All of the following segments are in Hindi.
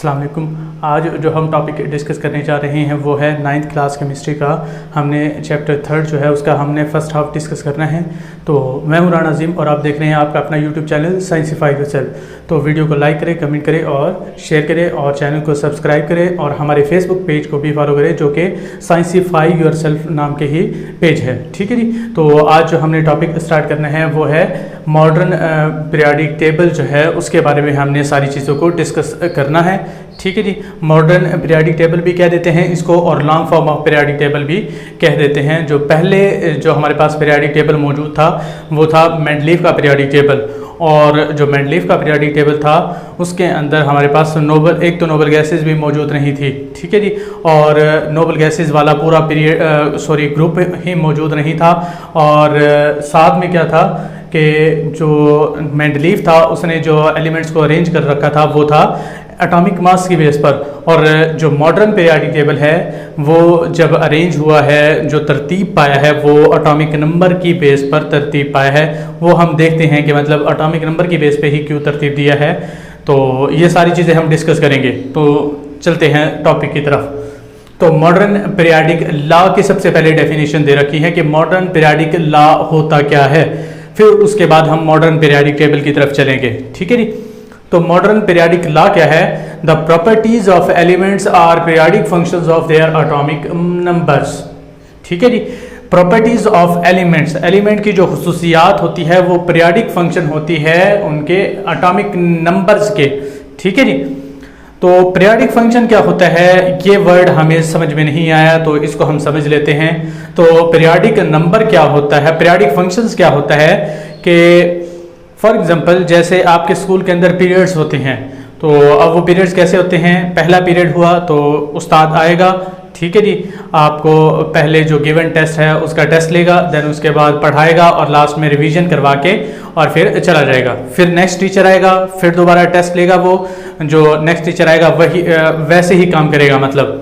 अस्सलाम वालेकुम। आज जो हम टॉपिक डिस्कस करने जा रहे हैं वो है 9th क्लास केमिस्ट्री का। हमने चैप्टर 3 जो है उसका हमने फर्स्ट हाफ डिस्कस करना है। तो मैं हूं राना अजीम और आप देख रहे हैं आपका अपना यूट्यूब चैनल साइंसिफाई योरसेल्फ। तो वीडियो को लाइक करें, कमेंट करें और शेयर करें और चैनल को सब्सक्राइब करें और हमारे फेसबुक पेज को भी फॉलो करें जो कि साइंसिफाई योरसेल्फ नाम के ही पेज है। ठीक है जी। तो आज जो हमने टॉपिक स्टार्ट करना है वो है मॉडर्न पीरियोडिक टेबल जो है उसके बारे में हमने सारी चीज़ों को डिस्कस करना है। ठीक है जी। मॉडर्न पीरियोडिक टेबल भी कह देते हैं इसको और long form of periodic table भी कह देते हैं। जो पहले जो हमारे पास पीरियोडिक टेबल मौजूद था वो था मेंडलीव का पीरियोडिक टेबल। और जो मेंडलीव का पीरियोडिक टेबल था उसके अंदर हमारे पास नोबल गैसेस भी मौजूद नहीं थी। ठीक है जी। और नोबल गैसेस वाला पूरा ग्रुप ही मौजूद नहीं था। और साथ में क्या था कि जो मेंडलीव था उसने जो एलिमेंट्स को अरेंज कर रखा था वो था एटॉमिक मास की बेस पर। और जो मॉडर्न पीरियोडिक टेबल है वो जब अरेंज हुआ है, जो तरतीब पाया है वो एटॉमिक नंबर की बेस पर तरतीब पाया है। वो हम देखते हैं कि मतलब एटॉमिक नंबर की बेस पे ही क्यों तरतीब दिया है। तो ये सारी चीज़ें हम डिस्कस करेंगे। तो चलते हैं टॉपिक की तरफ। तो मॉडर्न पीरियोडिक लॉ की सबसे पहले डेफिनेशन दे रखी है कि मॉडर्न पीरियोडिक लॉ होता क्या है, फिर उसके बाद हम मॉडर्न पीरियोडिक टेबल की तरफ चलेंगे। ठीक है जी। तो मॉडर्न पीरियोडिक लॉ क्या है? The properties of elements are periodic functions of their atomic numbers. ठीक है जी। प्रॉपर्टीज ऑफ एलिमेंट्स, एलिमेंट की जो खुसूसियात होती है वो पीरियोडिक फंक्शन होती है उनके एटॉमिक नंबर्स के। ठीक है जी। तो पीरियोडिक फंक्शन क्या होता है ये वर्ड हमें समझ में नहीं आया तो इसको हम समझ लेते हैं। तो पीरियोडिक नंबर क्या होता है, पीरियोडिक फंक्शंस क्या होता है कि फॉर एग्जांपल जैसे आपके स्कूल के अंदर पीरियड्स होते हैं। तो अब वो पीरियड्स कैसे होते हैं? पहला पीरियड हुआ तो उस्ताद आएगा। ठीक है जी। आपको पहले जो गिवन टेस्ट है उसका टेस्ट लेगा, देन उसके बाद पढ़ाएगा और लास्ट में रिवीजन करवा के और फिर चला जाएगा। फिर नेक्स्ट टीचर आएगा, फिर दोबारा टेस्ट लेगा। वो जो नेक्स्ट टीचर आएगा वही वैसे ही काम करेगा, मतलब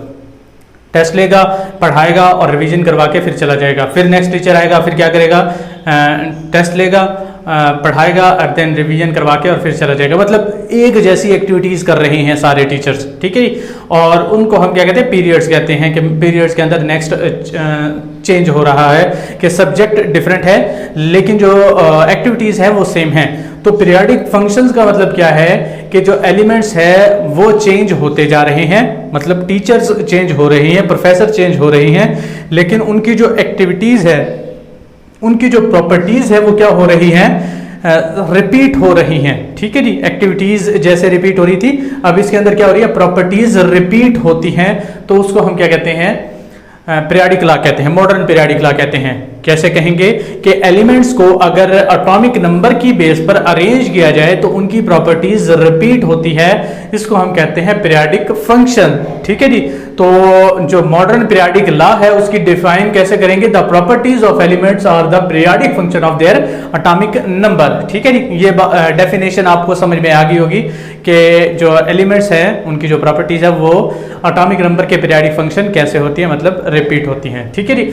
टेस्ट लेगा, पढ़ाएगा और रिवीजन करवा के फिर चला जाएगा। फिर नेक्स्ट टीचर आएगा, फिर क्या करेगा? टेस्ट लेगा, पढ़ाएगा और देन रिवीजन करवा के और फिर चला जाएगा। मतलब एक जैसी एक्टिविटीज़ कर रहे हैं सारे टीचर्स। ठीक है। और उनको हम क्या कहते हैं? पीरियड्स कहते हैं कि पीरियड्स के अंदर नेक्स्ट चेंज हो रहा है कि सब्जेक्ट डिफरेंट है लेकिन जो एक्टिविटीज़ है वो सेम है। तो पीरियोडिक फंक्शंस का मतलब क्या है कि जो एलिमेंट्स है वो चेंज होते जा रहे हैं, मतलब टीचर्स चेंज हो रही हैं, प्रोफेसर चेंज हो रही हैं, लेकिन उनकी जो एक्टिविटीज़ है, उनकी जो प्रॉपर्टीज़ है वो क्या हो रही हैं? रिपीट हो रही हैं। ठीक है जी। एक्टिविटीज़ जैसे रिपीट हो रही थी, अब इसके अंदर क्या हो रही है? प्रॉपर्टीज़ रिपीट होती हैं। तो उसको हम क्या कहते हैं? पीरियोडिक लॉ कहते हैं, मॉडर्न पीरियोडिक लॉ कहते हैं। कैसे कहेंगे कि एलिमेंट्स को अगर एटॉमिक नंबर की बेस पर अरेंज किया जाए तो उनकी प्रॉपर्टीज रिपीट होती है, इसको हम कहते हैं पीरियोडिक फंक्शन। ठीक है जी। तो जो मॉडर्न पीरियोडिक लॉ है उसकी डिफाइन कैसे करेंगे? The properties of elements are the periodic function of their atomic number. ठीक है जी। ये डेफिनेशन आपको समझ में आ गई होगी कि जो एलिमेंट्स हैं उनकी जो प्रॉपर्टीज है वो एटॉमिक नंबर के पीरियोडिक फंक्शन कैसे होती है, मतलब रिपीट होती हैं। ठीक है जी।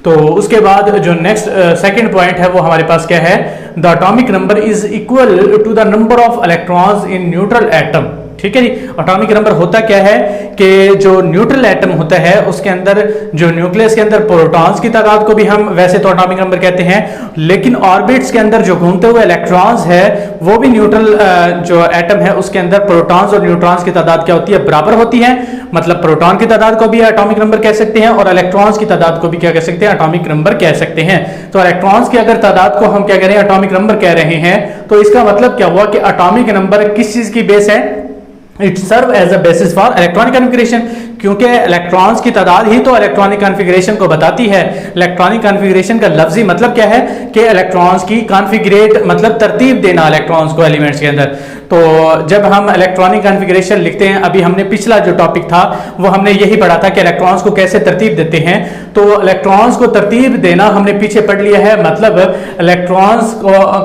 तो उसके बाद जो नेक्स्ट सेकंड पॉइंट है वो हमारे पास क्या है? The atomic number is equal to the number of electrons in neutral atom. ठीक है जी। एटॉमिक नंबर होता क्या है कि जो न्यूट्रल एटम होता है उसके अंदर जो न्यूक्लियस के अंदर प्रोटॉन्स की तादाद को भी हम वैसे तो एटॉमिक नंबर कहते हैं, लेकिन ऑर्बिट्स के अंदर जो घूमते हुए इलेक्ट्रॉन्स है वो भी न्यूट्रल जो एटम है उसके अंदर प्रोटॉन्स और न्यूट्रॉन्स की तादाद क्या होती है? बराबर होती है। मतलब प्रोटॉन की तादाद को भी एटॉमिक नंबर कह सकते हैं और इलेक्ट्रॉन्स की तादाद को भी क्या कह सकते हैं? एटॉमिक नंबर कह सकते हैं। तो इलेक्ट्रॉन्स की अगर तादाद को हम क्या कह रहे हैं? एटॉमिक नंबर कह रहे हैं। तो इसका मतलब क्या हुआ कि एटॉमिक नंबर किस चीज की बेस है? It serve as a basis for electronic configuration, क्योंकि इलेक्ट्रॉन्स की तादाद ही तो इलेक्ट्रॉनिक कॉन्फ़िगरेशन को बताती है। इलेक्ट्रॉनिक कॉन्फ़िगरेशन का लफ्जी मतलब क्या है कि इलेक्ट्रॉन्स की कॉन्फ़िगरेट मतलब तरतीब देना इलेक्ट्रॉन्स को एलिमेंट्स के अंदर। तो जब हम इलेक्ट्रॉनिक कॉन्फ़िगरेशन लिखते हैं, अभी हमने पिछला जो टॉपिक था वो हमने यही पढ़ा था कि इलेक्ट्रॉन्स को कैसे तरतीब देते हैं। तो इलेक्ट्रॉन्स को तरतीब देना हमने पीछे पढ़ लिया है, मतलब इलेक्ट्रॉन्स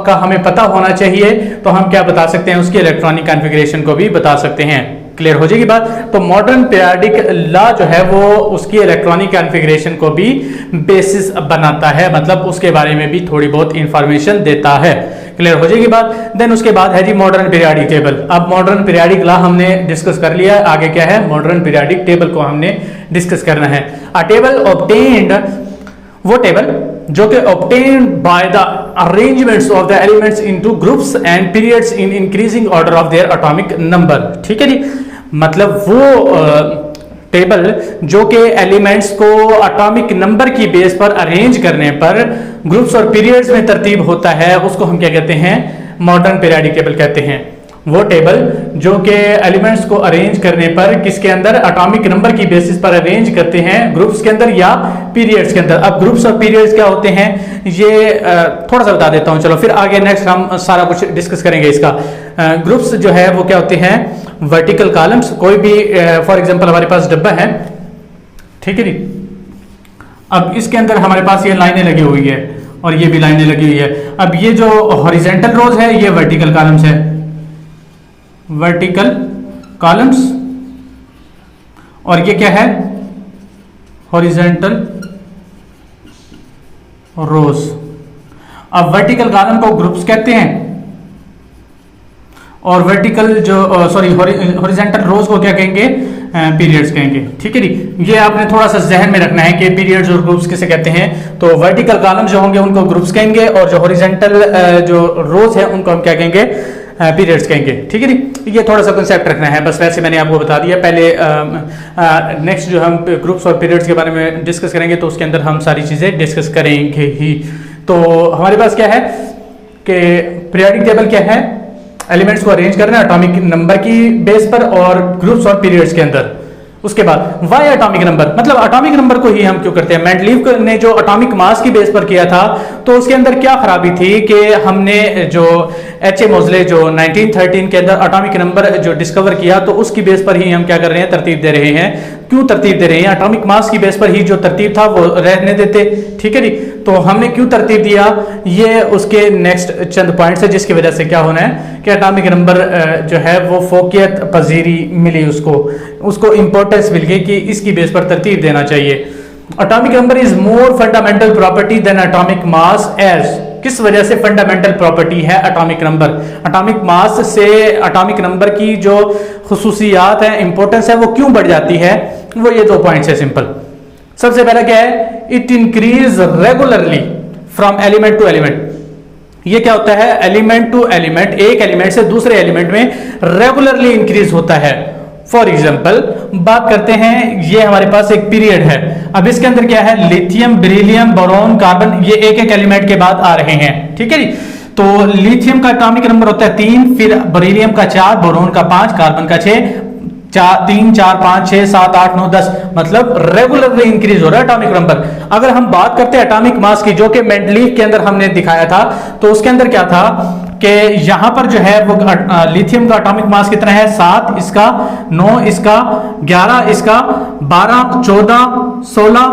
का हमें पता होना चाहिए तो हम क्या बता सकते हैं? उसकी इलेक्ट्रॉनिक कॉन्फ़िगरेशन को भी बता सकते हैं। क्लियर हो जाएगी बात। तो मॉडर्न पीरियोडिक लॉ जो है वो उसकी इलेक्ट्रॉनिक कॉन्फ़िगरेशन को भी बेसिस बनाता है, मतलब उसके बारे में भी थोड़ी बहुत इंफॉर्मेशन देता है। क्लियर हो जाएगी बात। देन उसके बाद है जी मॉडर्न पीरियोडिक टेबल। अब मॉडर्न पीरियोडिक लॉ हमने डिस्कस कर लिया, आगे क्या है मॉडर्न पीरियोडिक टेबल को हमने डिस्कस करना है। अ टेबल ऑब्टेन्ड, वो टेबल जो कि obtained by the arrangements of the elements into groups and periods in increasing order of their atomic number। ठीक है जी, मतलब वो टेबल जो कि एलिमेंट्स को एटॉमिक नंबर की बेस पर अरेंज करने पर ग्रुप्स और पीरियड्स में तरतीब होता है, उसको हम क्या कहते हैं, मॉडर्न पीरियोडिक टेबल कहते हैं। वो टेबल जो कि एलिमेंट्स को अरेंज करने पर किसके अंदर, एटॉमिक नंबर की बेसिस पर अरेंज करते हैं, ग्रुप्स के अंदर या पीरियड्स के अंदर। अब ग्रुप्स और पीरियड्स क्या होते हैं ये थोड़ा सा बता देता हूं, चलो फिर आगे नेक्स्ट हम सारा कुछ डिस्कस करेंगे इसका। ग्रुप्स जो है वो क्या होते हैं, वर्टिकल कॉलम्स। कोई भी फॉर एग्जांपल हमारे पास डब्बा है, ठीक है जी, अब इसके अंदर हमारे पास ये लाइनें लगी हुई है और ये भी लाइनें लगी हुई है। अब ये जो हॉरिजेंटल रोज है ये वर्टिकल कॉलम्स है, वर्टिकल कॉलम्स, और ये क्या है, हॉरिजेंटल रोज। अब वर्टिकल कॉलम को ग्रुप्स कहते हैं और वर्टिकल जो हॉरिजेंटल रोज को क्या कहेंगे, पीरियड्स कहेंगे। ठीक है जी, ये आपने थोड़ा सा जहन में रखना है कि पीरियड्स और ग्रुप्स किसे कहते हैं। तो वर्टिकल कॉलम जो होंगे उनको ग्रुप्स कहेंगे और जो हॉरिजेंटल जो रोज है उनको हम क्या कहेंगे, पीरियड्स कहेंगे। ठीक है जी, ये थोड़ा सा कंसेप्ट रखना है, बस वैसे मैंने आपको बता दिया। पहले नेक्स्ट जो हम ग्रुप्स और पीरियड्स के बारे में डिस्कस करेंगे तो उसके अंदर हम सारी चीज़ें डिस्कस करेंगे ही। तो हमारे पास क्या है कि पीरियोडिक टेबल क्या है, एलिमेंट्स को अरेंज करना एटॉमिक नंबर की बेस पर और ग्रुप्स और पीरियड्स के अंदर। उसके बाद वाई एटॉमिक नंबर, मतलब एटॉमिक नंबर को ही हम क्यों करते हैं। मेंडलीव ने जो एटॉमिक मास की बेस पर किया था तो उसके अंदर क्या खराबी थी कि हमने जो एच.ए. मोज़ले जो 1913 के अंदर एटॉमिक नंबर जो डिस्कवर किया तो उसकी बेस पर ही हम क्या कर रहे हैं, तरतीब दे रहे हैं। क्यों तरतीब दे रहे हैं, एटॉमिक मास की बेस पर ही जो तरतीब था वो रहने देते। ठीक है जी, तो हमने क्यों तरतीब दिया, ये उसके नेक्स्ट चंद पॉइंट्स है जिसकी वजह से क्या होना है कि एटॉमिक नंबर जो है वो फोकियत पजीरी मिली, उसको इंपॉर्टेंस मिल गई कि इसकी बेस पर तरतीब देना चाहिए। Atomic number is more fundamental property than atomic mass as, किस वजह से फंडामेंटल प्रॉपर्टी है एटॉमिक नंबर, एटॉमिक मास से एटॉमिक नंबर की जो खुसूसियात है, इंपॉर्टेंस है, वो क्यों बढ़ जाती है, वो ये दो पॉइंट्स है सिंपल। सबसे पहला क्या है, it increase regularly from element to element. ये क्या होता है, एलिमेंट टू एलिमेंट, एक एलिमेंट से दूसरे एलिमेंट में रेगुलरली इंक्रीज होता है। फॉर एग्जाम्पल बात करते हैं, ये हमारे पास एक पीरियड है, अब इसके अंदर क्या है, लिथियम, बेरिलियम, बोरॉन, कार्बन, ये एक एक एलिमेंट के बाद आ रहे हैं। ठीक है जी, तो लिथियम का एटॉमिक नंबर होता है 3, फिर बेरिलियम का 4, बोरॉन का 5, कार्बन का 6, 3, 4, 5, 6, 7, 8, 9, 10, मतलब रेगुलरली इंक्रीज हो रहा है एटॉमिक नंबर। अगर हम बात करते हैं एटॉमिक मास की, जो कि मेंडलीव के अंदर हमने दिखाया था, तो उसके अंदर क्या था कि यहां पर जो है वो लिथियम का एटॉमिक मास कितना है, 7 इसका, 9 इसका, 11 इसका, 12, 14, 16,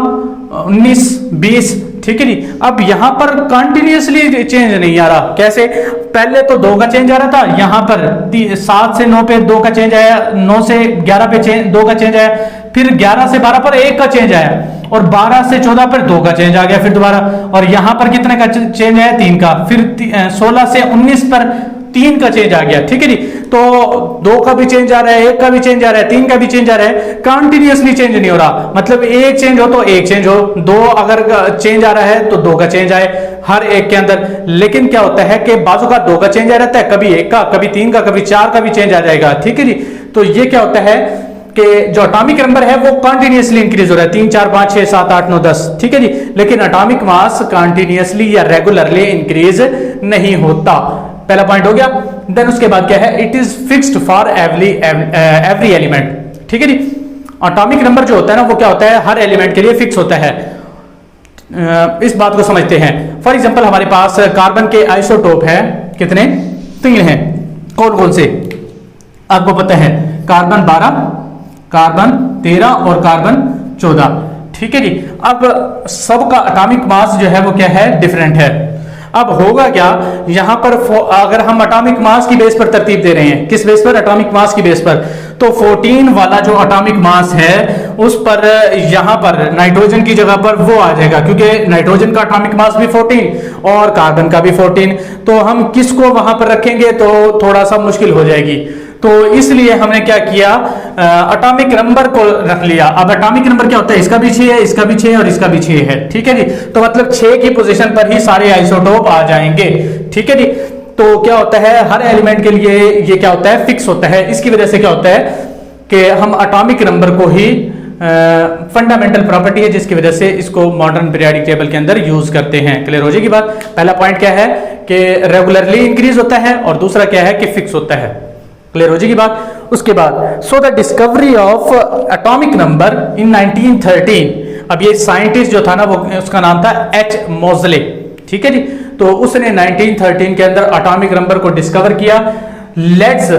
19, 20। ठीक है जी, अब यहां पर कंटिन्यूअसली चेंज नहीं आ रहा। कैसे, पहले तो 2 का चेंज आ रहा था, यहां पर 7 से 9 पे 2 का चेंज आया, 9 से 11 पे 2 का चेंज आया, फिर 11 से 12 पर 1 का चेंज आया, और 12 से 14 पर 2 का चेंज आ गया फिर दोबारा, और यहां पर कितने का चेंज आया, 3 का, फिर 16 से 19 पर 3 का चेंज आ गया। ठीक है जी, तो 2 का भी चेंज आ रहा है, 1 का भी चेंज आ रहा है, 3 का भी चेंज आ रहा है, कंटिन्यूअसली चेंज नहीं हो रहा। मतलब एक चेंज हो तो एक चेंज हो, 2 अगर चेंज आ रहा है तो 2 का चेंज आए हर एक के अंदर। लेकिन क्या होता है कि बाजू का 2 का चेंज आ रहता है, कभी 1 का, कभी 3 का, कभी 4 का भी चेंज आ जाएगा। ठीक है जी, तो ये क्या होता है कि जो एटॉमिक नंबर है वो कंटिन्यूअसली इंक्रीज हो रहा है, 3, 4, 5, 6, 7, 8, 9, 10। ठीक है जी, लेकिन एटॉमिक मास कंटिन्यूअसली या रेगुलरली इंक्रीज नहीं होता। पहला पॉइंट हो गया। देन उसके बाद क्या है, it is fixed for every element. ठीक है जी, एटॉमिक नंबर जो होता है ना वो क्या होता है, हर एलिमेंट के लिए फिक्स होता है। इस बात को समझते हैं। फॉर एग्जांपल हमारे पास कार्बन के आइसोटोप है, कितने, 3 हैं। कौन कौन से आपको पता है, कार्बन 12, कार्बन 13 और कार्बन 14। ठीक है जी, अब सबका एटॉमिक मास जो है वो क्या है, डिफरेंट है। अब होगा क्या, यहां पर अगर हम एटॉमिक मास की बेस पर तरतीब दे रहे हैं, किस बेस पर, एटॉमिक मास की बेस पर, तो 14 वाला जो एटॉमिक मास है उस पर यहां पर नाइट्रोजन की जगह पर वो आ जाएगा, क्योंकि नाइट्रोजन का एटॉमिक मास भी 14 और कार्बन का भी 14, तो हम किसको वहां पर रखेंगे तो थोड़ा सा मुश्किल हो जाएगी। तो इसलिए हमने क्या किया, एटॉमिक नंबर को रख लिया। अब एटॉमिक नंबर क्या होता है, इसका भी 6 है, इसका भी 6 है और इसका भी 6 है, ठीक है जी। तो मतलब 6 की पोजीशन पर ही सारे आइसोटोप आ जाएंगे, ठीक है जी। तो क्या होता है, हर एलिमेंट के लिए ये क्या होता है, फिक्स होता है। इसकी वजह से क्या होता है कि हम एटॉमिक नंबर को ही फंडामेंटल प्रॉपर्टी है, जिसकी वजह से इसको मॉडर्न पीरियोडिक टेबल के अंदर यूज करते हैं। क्लियर हो जाएगी बात। पहला पॉइंट क्या है कि रेगुलरली इंक्रीज होता है और दूसरा क्या है कि फिक्स होता है। क्लियर हो जाएगी बात। उसके बाद so the discovery of atomic number in 1913, अब ये साइंटिस्ट जो था ना वो उसका नाम था एच मोज़ले, ठीक है जी। तो उसने 1913 के अंदर एटॉमिक नंबर को डिस्कवर किया। लेट्स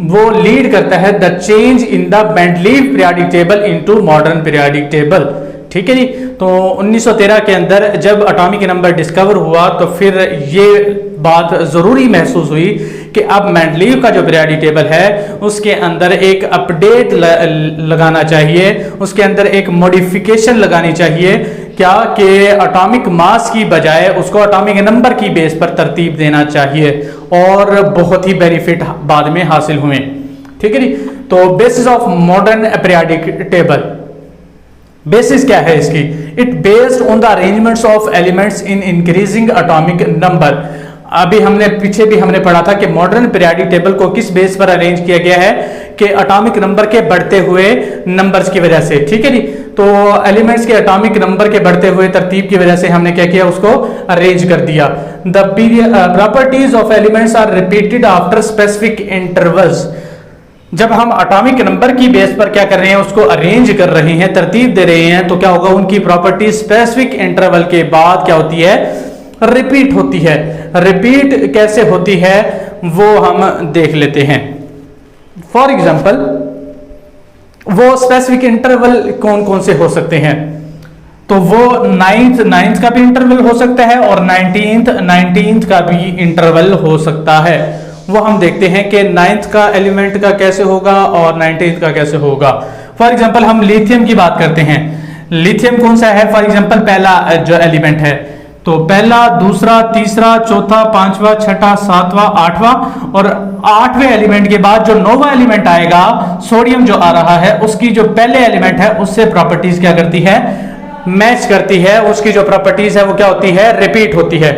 वो लीड करता है the change in the Mendeleev periodic table into modern periodic table, ठीक है जी। तो 1913 के अंदर जब एटॉमिक नंबर डिस्कवर हुआ तो फिर ये बात जरूरी महसूस हुई कि अब मेंडलीव का जो पीरियोडिक टेबल है उसके अंदर एक अपडेट लगाना चाहिए, उसके अंदर एक मॉडिफिकेशन लगानी चाहिए। क्या कि एटॉमिक मास की बजाय उसको एटॉमिक नंबर की बेस पर तरतीब देना चाहिए, और बहुत ही बेनिफिट बाद में हासिल हुए, ठीक है जी। तो basis of modern periodic table, basis क्या है इसकी, it based on the arrangements of elements in increasing atomic number. अभी हमने पीछे भी हमने पढ़ा था कि मॉडर्न पीरियोडिक टेबल को किस बेस पर अरेंज किया गया है कि एटॉमिक नंबर के बढ़ते हुए नंबर्स की वजह से, ठीक है जी। तो एलिमेंट्स के एटॉमिक नंबर के बढ़ते हुए तरतीब की वजह से हमने क्या किया, उसको अरेंज कर दिया। The properties of elements are repeated after specific intervals. जब हम एटॉमिक नंबर की बेस पर क्या कर रहे हैं, उसको अरेंज कर रहे हैं, तरतीब दे रहे हैं, तो क्या होगा, उनकी प्रॉपर्टी स्पेसिफिक इंटरवल के बाद क्या होती है, रिपीट होती है। रिपीट कैसे होती है वो हम देख लेते हैं। फॉर एग्जाम्पल वो स्पेसिफिक इंटरवल कौन कौन से हो सकते हैं, तो वो नाइन्थ का भी इंटरवल हो सकता है और 19th का भी इंटरवल हो सकता है। वो हम देखते हैं कि 9th का एलिमेंट का कैसे होगा और 19th का कैसे होगा। फॉर एग्जांपल हम लिथियम की बात करते हैं। लिथियम कौन सा है, फॉर एग्जांपल पहला जो एलिमेंट है, तो पहला, दूसरा, तीसरा, चौथा, पांचवा, छठा, सातवां, आठवां, और 8वें एलिमेंट के बाद जो 9वां एलिमेंट आएगा, सोडियम जो आ रहा है, उसकी जो पहले एलिमेंट है उससे प्रॉपर्टीज क्या करती है, मैच करती है। उसकी जो प्रॉपर्टीज है वो क्या होती है, रिपीट होती है।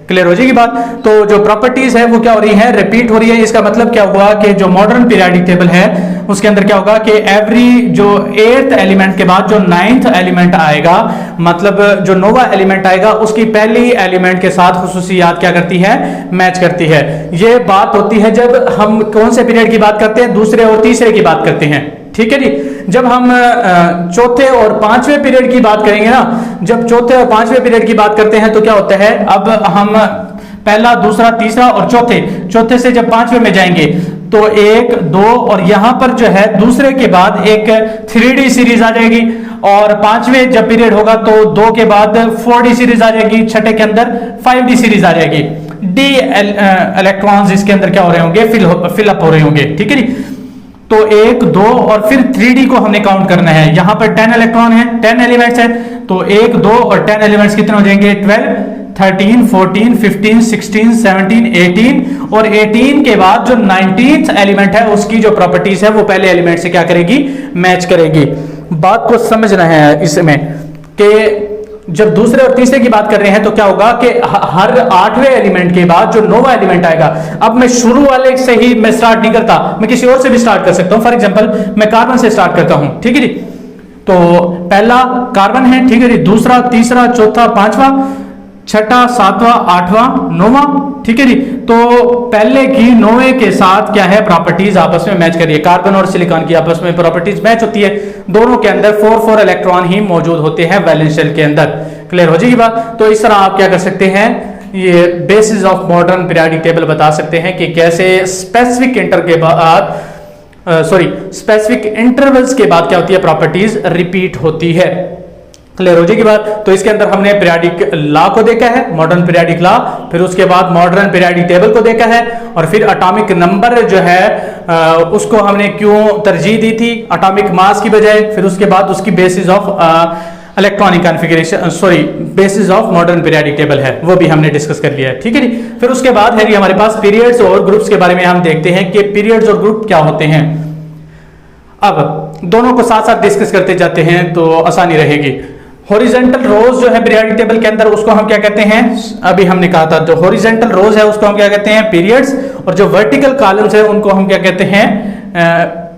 क्लियर हो जाएगी बात। तो जो प्रॉपर्टीज है वो क्या हो रही है, रिपीट हो रही है। इसका मतलब क्या हुआ कि जो मॉडर्न पीरियोडिक टेबल है उसके अंदर क्या होगा कि एवरी जो 8th एलिमेंट के बाद जो 9th एलिमेंट आएगा, मतलब जो 9वां एलिमेंट आएगा, उसकी पहली एलिमेंट के साथ खुसूसियात क्या करती है, मैच करती है। ये बात होती है जब हम कौन से पीरियड की बात करते हैं, दूसरे और तीसरे की बात करते हैं, ठीक है जी। जब हम चौथे और पांचवें पीरियड की बात करेंगे ना, जब चौथे और पांचवें पीरियड की बात करते हैं तो क्या होता है, अब हम पहला, दूसरा, तीसरा और चौथे से जब पांचवें में जाएंगे तो 1, 2 और यहां पर जो है दूसरे के बाद एक 3D सीरीज आ जाएगी, और पांचवें जब पीरियड होगा तो 2 के बाद 4D सीरीज आ जाएगी, छठे के अंदर 5D सीरीज आ जाएगी। डी इलेक्ट्रॉन्स इसके अंदर क्या हो रहे होंगे, फिलअप हो रहे होंगे, ठीक है जी। तो 1, 2 और फिर 3D को हमने काउंट करना है। यहां पर 10 इलेक्ट्रॉन है, 10 एलिमेंट्स है, तो 1, 2 और 10 एलिमेंट्स कितने हो जाएंगे, 12, 13, 14, 15, 16, 17, 18, और 18 के बाद जो 19th एलिमेंट है उसकी जो प्रॉपर्टीज है वो पहले एलिमेंट से क्या करेगी, मैच करेगी। बात को समझना है इसमें कि जब दूसरे और तीसरे की बात कर रहे हैं तो क्या होगा कि हर 8वें एलिमेंट के बाद जो 9वां एलिमेंट आएगा, अब मैं शुरू वाले से ही मैं स्टार्ट नहीं करता, मैं किसी और से भी स्टार्ट कर सकता हूं। फॉर एग्जांपल मैं कार्बन से स्टार्ट करता हूं, ठीक है जी। तो पहला कार्बन है, ठीक है जी, दूसरा, तीसरा, चौथा, पांचवा, छठा, सातवां, आठवां, 9वां, ठीक है जी। तो पहले की 9वें के साथ क्या है, प्रॉपर्टीज आपस में मैच करिए। कार्बन और सिलिकॉन की आपस में प्रॉपर्टीज मैच होती है, दोनों के अंदर 4 इलेक्ट्रॉन ही मौजूद होते हैं वैलेंस शेल के अंदर। क्लियर हो जाएगी बात। तो इस तरह आप क्या कर सकते हैं, ये basis of modern periodic table बता सकते हैं कि कैसे स्पेसिफिक इंटरवल्स के बाद क्या होती है, प्रॉपर्टीज रिपीट होती है। क्लियर हो जाएगी बात। तो इसके अंदर हमने पीरियाडिक लॉ को देखा है, मॉडर्न पीरियाडिक लॉ, फिर उसके बाद मॉडर्न पीरियाडिक टेबल को देखा है, और फिर एटॉमिक नंबर जो है उसको हमने क्यों तरजीह दी थी एटॉमिक मास की बजाय, फिर उसके बाद उसकी basis of electronic configuration, sorry basis of modern periodic table है, वो भी हमने डिस्कस कर लिया है, ठीक है जी। फिर उसके बाद है हमारे पास पीरियड्स और ग्रुप्स के बारे में हम देखते हैं कि पीरियड्स और ग्रुप क्या होते हैं। अब दोनों को साथ साथ डिस्कस करते जाते हैं तो आसानी रहेगी। हॉरिजॉन्टल रोज जो है पीरियोडिक टेबल के अंदर, उसको हम क्या कहते हैं, अभी हमने कहा था, जो हॉरिजॉन्टल रोज है उसको हम क्या कहते हैं, पीरियड्स, और जो वर्टिकल कॉलम्स है उनको हम क्या कहते हैं,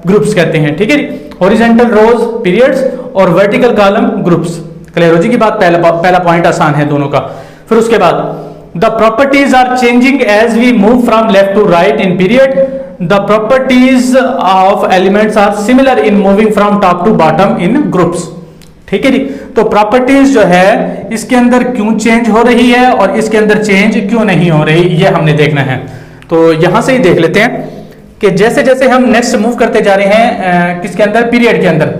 ग्रुप्स कहते हैं, ठीक है जी। हॉरिजॉन्टल रोज पीरियड्स और वर्टिकल कॉलम ग्रुप्स। क्लियर हो जी की बात, पहला पॉइंट आसान है दोनों का। फिर उसके बाद the properties are changing as we move from left to right in period, the properties of elements are similar in moving from top to bottom in groups, ठीक है जी। तो प्रॉपर्टीज जो है इसके अंदर क्यों चेंज हो रही है और इसके अंदर चेंज क्यों नहीं हो रही, ये हमने देखना है। तो यहां से ही देख लेते हैं कि जैसे जैसे हम नेक्स्ट मूव करते जा रहे हैं किसके अंदर, पीरियड के अंदर,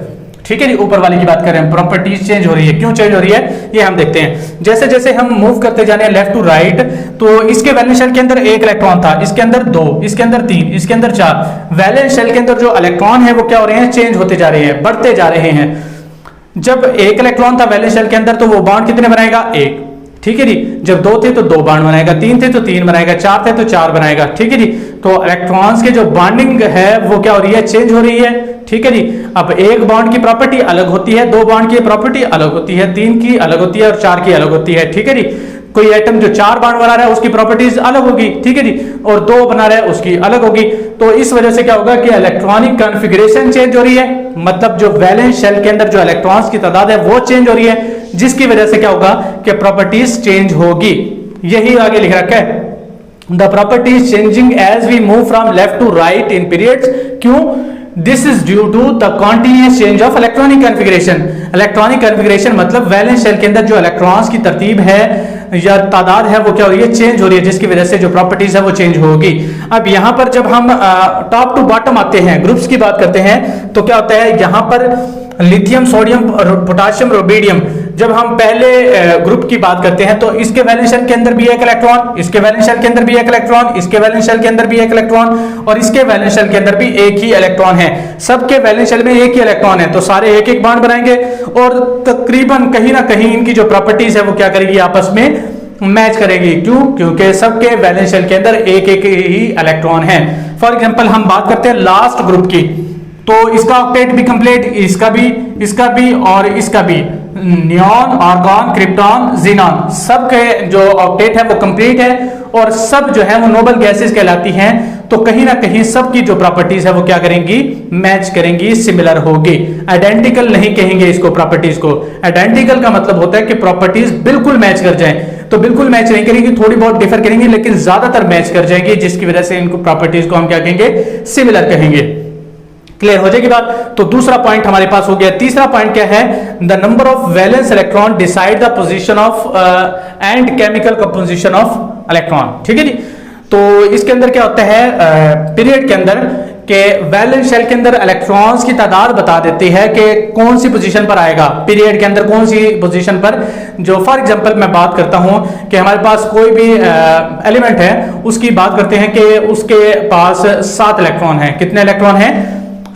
ठीक है जी। ऊपर वाले की बात कर रहे हैं, प्रॉपर्टीज चेंज हो रही है, क्यों चेंज हो रही है ये हम देखते हैं। जैसे जैसे हम मूव करते जा रहे हैं लेफ्ट टू राइट, तो इसके वैलेंस शेल के अंदर एक इलेक्ट्रॉन था, इसके अंदर दो, इसके अंदर तीन, इसके अंदर चार। वैलेंस शेल के अंदर जो इलेक्ट्रॉन है वो क्या हो रहे हैं, चेंज होते जा रहे हैं, बढ़ते जा रहे हैं। जब एक इलेक्ट्रॉन था वैलेंस शेल के अंदर तो वो बॉन्ड कितने बनाएगा, एक, ठीक है जी। जब दो थे तो दो बॉन्ड बनाएगा, तीन थे तो तीन बनाएगा, चार थे तो चार बनाएगा, ठीक है जी। तो इलेक्ट्रॉन्स के जो बॉन्डिंग है वो क्या हो रही है, चेंज हो रही है, ठीक है जी। अब एक बॉन्ड की प्रॉपर्टी अलग होती है, दो बॉन्ड की प्रॉपर्टी अलग होती है, तीन की अलग होती है और चार की अलग होती है, ठीक है जी। कोई एटम जो चार बॉन्ड बना रहा है उसकी प्रॉपर्टीज अलग होगी, ठीक है जी, और दो बना रहा है उसकी अलग होगी। तो इस वजह से क्या होगा कि इलेक्ट्रॉनिक कॉन्फ़िगरेशन चेंज हो रही है, मतलब जो वैलेंस शेल के अंदर जो इलेक्ट्रॉन्स की तादाद है वो चेंज हो रही है, जिसकी वजह से क्या होगा कि प्रॉपर्टीज चेंज होगी। यही आगे लिख रखा है, the properties changing as we move from left to right in periods. क्यों? This is due to the continuous change of electronic configuration. Electronic configuration मतलब वैलेंस शेल के अंदर जो इलेक्ट्रॉन्स की तरतीब है या तादाद है वो क्या हो रही है, चेंज हो रही है, जिसकी वजह से जो प्रॉपर्टीज है वो चेंज होगी। अब यहां पर जब हम टॉप टू बॉटम आते हैं, ग्रुप्स की बात करते हैं, तो क्या होता है, यहां पर लिथियम, सोडियम, पोटाशियम, रुबिडियम, जब हम पहले ग्रुप की बात करते हैं तो इसके वैलेंस शेल के अंदर भी एक इलेक्ट्रॉन, इसके वैलेंस शेल के अंदर भी एक इलेक्ट्रॉन, इसके वैलेंस शेल के अंदर भी एक इलेक्ट्रॉन और इसके वैलेंस शेल के अंदर भी एक ही इलेक्ट्रॉन है। सबके वैलेंस शेल में एक ही इलेक्ट्रॉन है, तो सारे एक एक बॉन्ड बनाएंगे और तकरीबन कहीं ना कहीं इनकी जो प्रॉपर्टीज है वो क्या करेगी, आपस में मैच करेगी। क्यों? क्योंकि सबके वैलेंस शेल के अंदर एक एक ही इलेक्ट्रॉन है। फॉर एग्जांपल हम बात करते हैं लास्ट ग्रुप की, तो इसका ऑक्टेट भी कंप्लीट, इसका भी और इसका भी, नियॉन, आर्गॉन, क्रिप्टॉन, ज़ीनॉन, सबके जो ऑक्टेट है वो कंप्लीट है और सब जो है वो नोबल गैसेस कहलाती हैं। तो कहीं ना कहीं सबकी जो प्रॉपर्टीज है वो क्या करेंगी, मैच करेंगी, सिमिलर होगी। आइडेंटिकल नहीं कहेंगे इसको, प्रॉपर्टीज को। आइडेंटिकल का मतलब होता है कि प्रॉपर्टीज बिल्कुल मैच कर जाएं, तो बिल्कुल मैच नहीं करेंगी, थोड़ी बहुत डिफर करेंगी, लेकिन ज्यादातर मैच कर जाएंगे, जिसकी वजह से इनको प्रॉपर्टीज को हम क्या कहेंगे, सिमिलर कहेंगे। क्लियर हो जाएगी बात। तो दूसरा पॉइंट हमारे पास हो गया। तीसरा पॉइंट क्या है, the number of valence electron decide the position of and chemical composition of electron, ठीक है जी। तो इसके अंदर क्या होता है, पीरियड के अंदर के वैलेंस शेल के अंदर इलेक्ट्रॉन्स की तादाद बता देती है कि कौन सी पोजीशन पर आएगा, पीरियड के अंदर कौन सी पोजीशन पर। जो फॉर एग्जांपल मैं बात करता हूं कि हमारे पास कोई भी एलिमेंट है, उसकी बात करते हैं कि उसके पास 7 इलेक्ट्रॉन है। कितने इलेक्ट्रॉन है?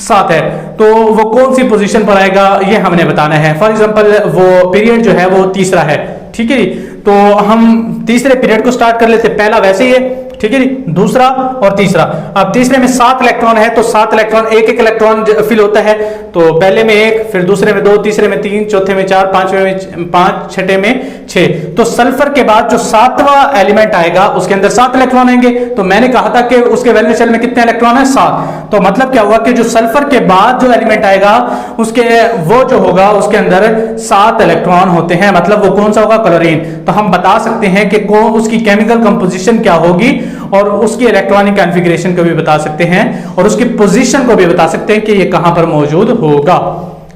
7 है। तो वो कौन सी पोजीशन पर आएगा ये हमने बताना है। फॉर एग्जांपल वो पीरियड जो है वो तीसरा है, ठीक है जी। तो हम तीसरे पीरियड को स्टार्ट कर लेते, पहला वैसे ही है, ठीक है जी, दूसरा और तीसरा। अब तीसरे में 7 इलेक्ट्रॉन है, तो 7 इलेक्ट्रॉन, एक एक इलेक्ट्रॉन फिल होता है। तो पहले में 1, फिर दूसरे में 2, तीसरे में 3, चौथे में 4, पांचवें में 5, छठे में 6। तो सल्फर के बाद जो 7वां एलिमेंट आएगा उसके अंदर 7 इलेक्ट्रॉन आएंगे। तो मैंने कहा था कि उसके वैलेंस शेल में कितने इलेक्ट्रॉन है? 7। तो मतलब क्या हुआ कि जो सल्फर के बाद जो एलिमेंट आएगा उसके वो जो होगा उसके अंदर 7 इलेक्ट्रॉन होते हैं। मतलब वो कौन सा होगा? क्लोरीन। तो हम बता सकते हैं कि कौन उसकी केमिकल कंपोजिशन क्या होगी और उसकी इलेक्ट्रॉनिक कॉन्फ़िगरेशन को भी बता सकते हैं और उसकी पोजीशन को भी बता सकते हैं कि ये कहां पर मौजूद होगा।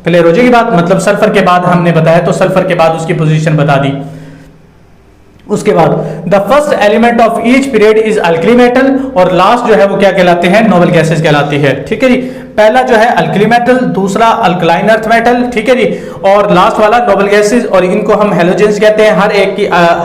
क्लियर हो जाएगी बात। मतलब सल्फर के बाद हमने बताया तो सल्फर के बाद उसकी पोजीशन बता दी। उसके बाद the first element of each period is alkali metal और लास्ट जो है वो क्या कहलाते हैं? नोबल गैसेस कहलाती है, ठीक है जी। पहला जो है अल्कली मेटल, दूसरा अल्कलाइन अर्थ मेटल, ठीक है जी, और लास्ट वाला नोबल गैसेस, और इनको हम हैलोजेंस कहते हैं।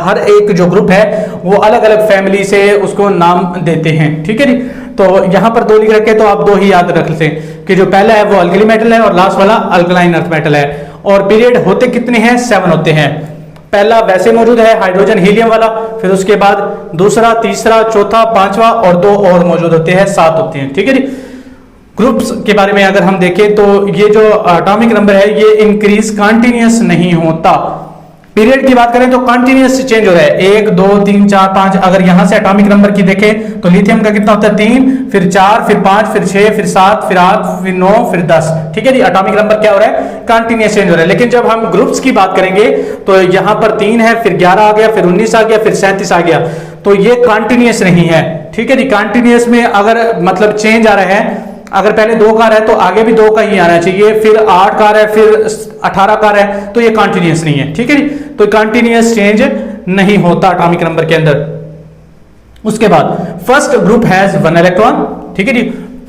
हर एक जो ग्रुप है वो अलग अलग फैमिली से उसको नाम देते हैं, ठीक है जी। तो यहां पर 2 लिख रखे तो आप 2 ही याद रख लेते हैं कि जो पहला है वो अल्कली मेटल है और लास्ट वाला अल्कलाइन अर्थ मेटल है। और पीरियड होते कितने हैं? 7 होते हैं। पहला वैसे मौजूद है हाइड्रोजन हीलियम वाला, फिर उसके बाद दूसरा, तीसरा, चौथा, पांचवा और 2 और मौजूद होते हैं, 7 होते हैं, ठीक है जी। ग्रुप्स के बारे में अगर हम देखें तो ये जो एटॉमिक नंबर है ये इंक्रीज कंटिन्यूअस नहीं होता। पीरियड की बात करें तो कंटिन्यूअस चेंज हो रहा है, 1 2 3 4 5। अगर यहां से एटॉमिक नंबर की देखें तो लिथियम का कितना होता है? 3, फिर 4, फिर 5, फिर 6, फिर 7, फिर 8, फिर 9, फिर 10, ठीक है जी। एटॉमिक नंबर क्या हो रहा है? कंटिन्यूअस चेंज हो रहा है। लेकिन जब हम ग्रुप्स की बात करेंगे तो यहां पर 3 है, फिर 11 आ गया, फिर 19 आ गया, फिर 37 आ गया, तो ये कंटिन्यूअस नहीं है, ठीक है जी। कंटिन्यूअस में अगर मतलब चेंज आ रहा है, अगर पहले 2 कार है तो आगे भी 2 का ही आना चाहिए, फिर 8 कार है, फिर 18 कार है, तो ये कंटिन्यूअस नहीं है, ठीक है जी। तो कंटिन्यूअस चेंज नहीं होता एटॉमिक नंबर के अंदर। उसके बाद फर्स्ट ग्रुप हैज 1 इलेक्ट्रॉन, ठीक है जी।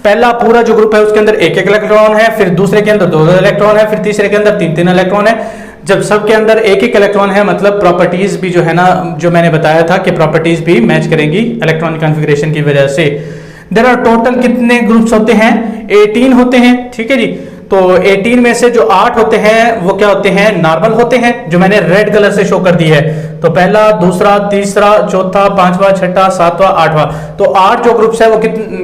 पहला पूरा जो ग्रुप है उसके अंदर 1 इलेक्ट्रॉन है, फिर दूसरे के अंदर 2 इलेक्ट्रॉन है, फिर तीसरे के अंदर 3 इलेक्ट्रॉन है। जब सबके अंदर 1 इलेक्ट्रॉन है मतलब प्रॉपर्टीज भी जो है ना, जो मैंने बताया था कि प्रॉपर्टीज भी मैच करेंगी इलेक्ट्रॉनिक कॉन्फ़िगरेशन की वजह से। देयर आर टोटल कितने ग्रुप्स होते हैं? 18 होते हैं, ठीक है जी। तो 18 में से जो 8 होते हैं वो क्या होते हैं? नॉर्मल होते हैं, जो मैंने रेड कलर से शो कर दी है। तो पहला, दूसरा, तीसरा, चौथा, पांचवा, छठा, सातवां, आठवां, तो 8 जो ग्रुप्स है वो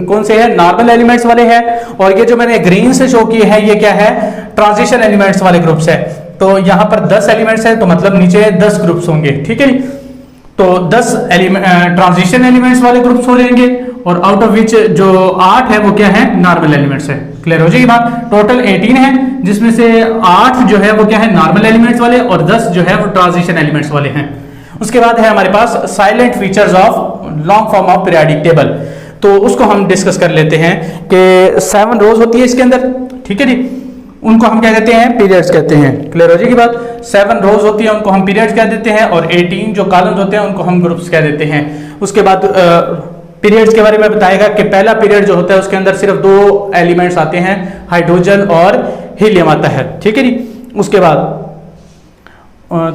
कौन से हैं? नॉर्मल एलिमेंट्स वाले हैं। और ये जो मैंने ग्रीन से शो किए हैं ये क्या है? ट्रांजिशन एलिमेंट्स वाले ग्रुप्स है। तो यहां पर 10 एलिमेंट्स है तो मतलब नीचे 10 ग्रुप्स होंगे, ठीक है जी। तो 10 ट्रांजिशन एलिमेंट्स वाले ग्रुप्स हो जाएंगे और आउट ऑफ विच जो 8 है वो क्या है? नॉर्मल एलिमेंट्स है। क्लियर हो जाएगी बात? टोटल 18 है जिसमें से 8 जो है वो क्या है? नॉर्मल एलिमेंट्स वाले और 10 जो है वो ट्रांजिशन एलिमेंट्स वाले हैं। उसके बाद है हमारे पास salient features of long form of periodic table, तो उसको हम डिस्कस कर लेते हैं कि 7 रोज होती है इसके अंदर, ठीक है जी। उनको हम क्या कहते हैं? पीरियड्स कहते हैं। क्लियर हो जाएगी बात? 7 रोज होती है उनको हम पीरियड्स कह देते हैं और 18 जो कॉलम्स होते हैं उनको हम ग्रुप्स कह देते हैं। उसके बाद पीरियड्स के बारे में बताएगा कि पहला पीरियड जो होता है उसके अंदर सिर्फ 2 एलिमेंट्स आते हैं, हाइड्रोजन और हीलियम आता है, ठीक है जी। उसके बाद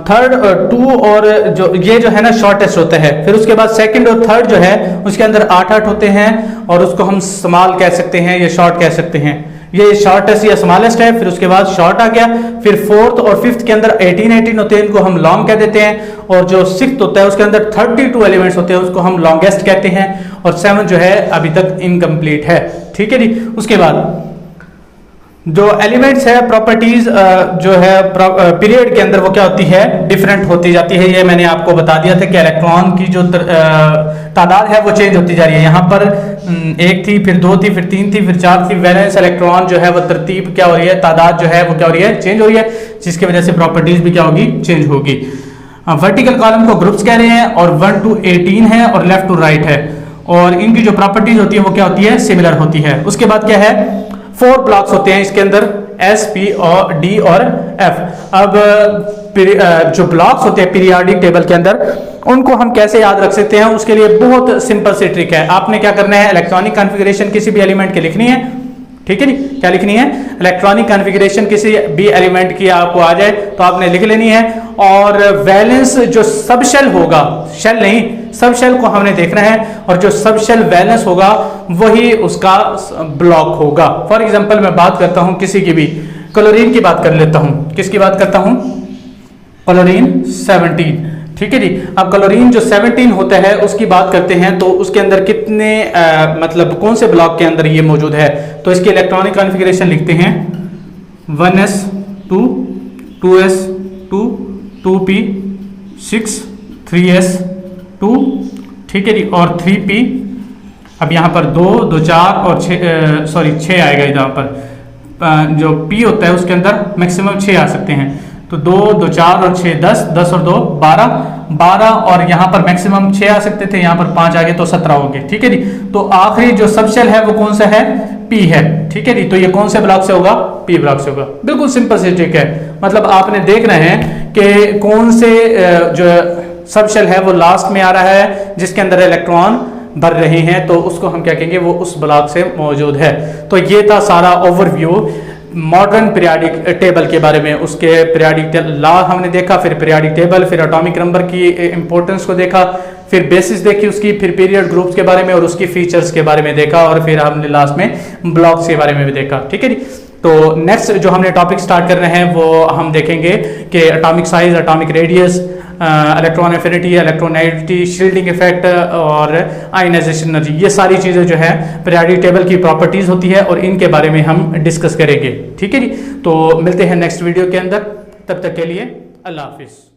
थर्ड 2 और जो ये जो है ना शॉर्टेस्ट होता है। फिर उसके बाद सेकंड और थर्ड जो है उसके अंदर 8 होते हैं और उसको हम स्मॉल कह सकते हैं या शॉर्ट कह सकते हैं। ये शॉर्टेस्ट या स्मॉलेस्ट है। फिर उसके बाद शॉर्ट आ गया। फिर फोर्थ और फिफ्थ के अंदर 18 होते हैं, इनको हम लॉन्ग कह देते हैं। और जो सिक्स्थ होता है उसके अंदर 32 एलिमेंट्स होते हैं, उसको हम लॉन्गेस्ट कहते हैं। और 7 जो है अभी तक इनकम्प्लीट है, ठीक है जी। उसके बाद जो एलिमेंट्स है प्रॉपर्टीज जो है पीरियड के अंदर वो क्या होती है? डिफरेंट होती जाती है। ये मैंने आपको बता दिया था कि इलेक्ट्रॉन की जो तादाद है वो चेंज होती जा रही है। यहाँ पर 1 थी, फिर 2 थी, फिर 3 थी, फिर 4 थी। वैलेंस इलेक्ट्रॉन जो है वो तरतीब क्या हो रही है? तादाद जो है वो क्या हो रही है? चेंज हो रही है, जिसकी वजह से प्रॉपर्टीज भी क्या होगी? चेंज होगी। वर्टिकल कॉलम को ग्रुप्स कह रहे हैं और 1 to 18 है और लेफ्ट टू राइट है। और इनकी जो प्रॉपर्टीज होती है वो क्या होती है? सिमिलर होती है। उसके बाद क्या है? 4 ब्लॉक्स होते हैं इसके अंदर, S, P और D और F। अब जो ब्लॉक्स होते हैं पीरियोडिक टेबल के अंदर उनको हम कैसे याद रख सकते हैं? उसके लिए बहुत सिंपल सी ट्रिक है। आपने क्या करना है? इलेक्ट्रॉनिक कॉन्फ़िगरेशन किसी भी एलिमेंट की लिखनी है, ठीक है जी। क्या लिखनी है? इलेक्ट्रॉनिक कॉन्फ़िगरेशन किसी भी एलिमेंट की आपको आ जाए तो आपने लिख लेनी है। और वैलेंस जो सब शेल होगा, शेल नहीं सब शेल को हमने देखना है, और जो सब शेल वैलेंस होगा वही उसका ब्लॉक होगा। फॉर एग्जांपल मैं बात करता हूं किसी की भी, क्लोरीन की बात कर लेता हूं। किसकी बात करता हूं? क्लोरीन 17, ठीक है जी। अब क्लोरीन जो 17 होता है उसकी बात करते हैं तो उसके अंदर कितने मतलब कौन से ब्लॉक के अंदर ये मौजूद है? तो इसकी इलेक्ट्रॉनिक कॉन्फ़िगरेशन लिखते हैं 1s2 2s2 2p 6 3s2, ठीक है जी, और 3p। अब यहाँ पर 2 2 4 और 6 आएगा। यहाँ पर जो p होता है उसके अंदर मैक्सिमम 6 आ सकते हैं। तो 2 2 4 और 6 10 10 और 2 12 और यहाँ पर मैक्सिमम 6 आ सकते थे, यहाँ पर 5 आ गए तो 17 हो गए, ठीक है जी। तो आखिरी जो सब शेल है वो कौन सा है? P है, ठीक है जी। तो ये कौन से ब्लॉक से होगा? P ब्लॉक से होगा। बिल्कुल सिंपल सी ट्रिक है। मतलब आपने देखना है कि कौन से जो सब शेल है वो लास्ट में आ रहा है जिसके अंदर इलेक्ट्रॉन भर रहे हैं तो उसको हम क्या कहेंगे, वो उस ब्लॉक से मौजूद है। तो ये था सारा ओवरव्यू मॉडर्न पीरियाडिक टेबल के बारे में। उसके पीरियाडिक लॉ हमने देखा, फिर पीरियाडिक टेबल, फिर एटॉमिक नंबर की इंपॉर्टेंस को देखा, फिर बेसिस देखी उसकी, फिर पीरियड ग्रुप्स के बारे में और उसकी फीचर्स के बारे में देखा, और फिर हमने लास्ट में ब्लॉक्स के बारे में भी देखा। ठीक है जी। तो नेक्स्ट जो हमने टॉपिक स्टार्ट कर रहे हैं वो हम देखेंगे कि atomic size, atomic radius, electron affinity, electronegativity, shielding effect और आयनाइजेशन एनर्जी, ये सारी चीज़ें जो है पीरियोडिक टेबल की प्रॉपर्टीज होती है और इनके बारे में हम डिस्कस करेंगे। ठीक है जी। तो मिलते हैं नेक्स्ट वीडियो के अंदर, तब तक के लिए अल्लाह हाफिज़।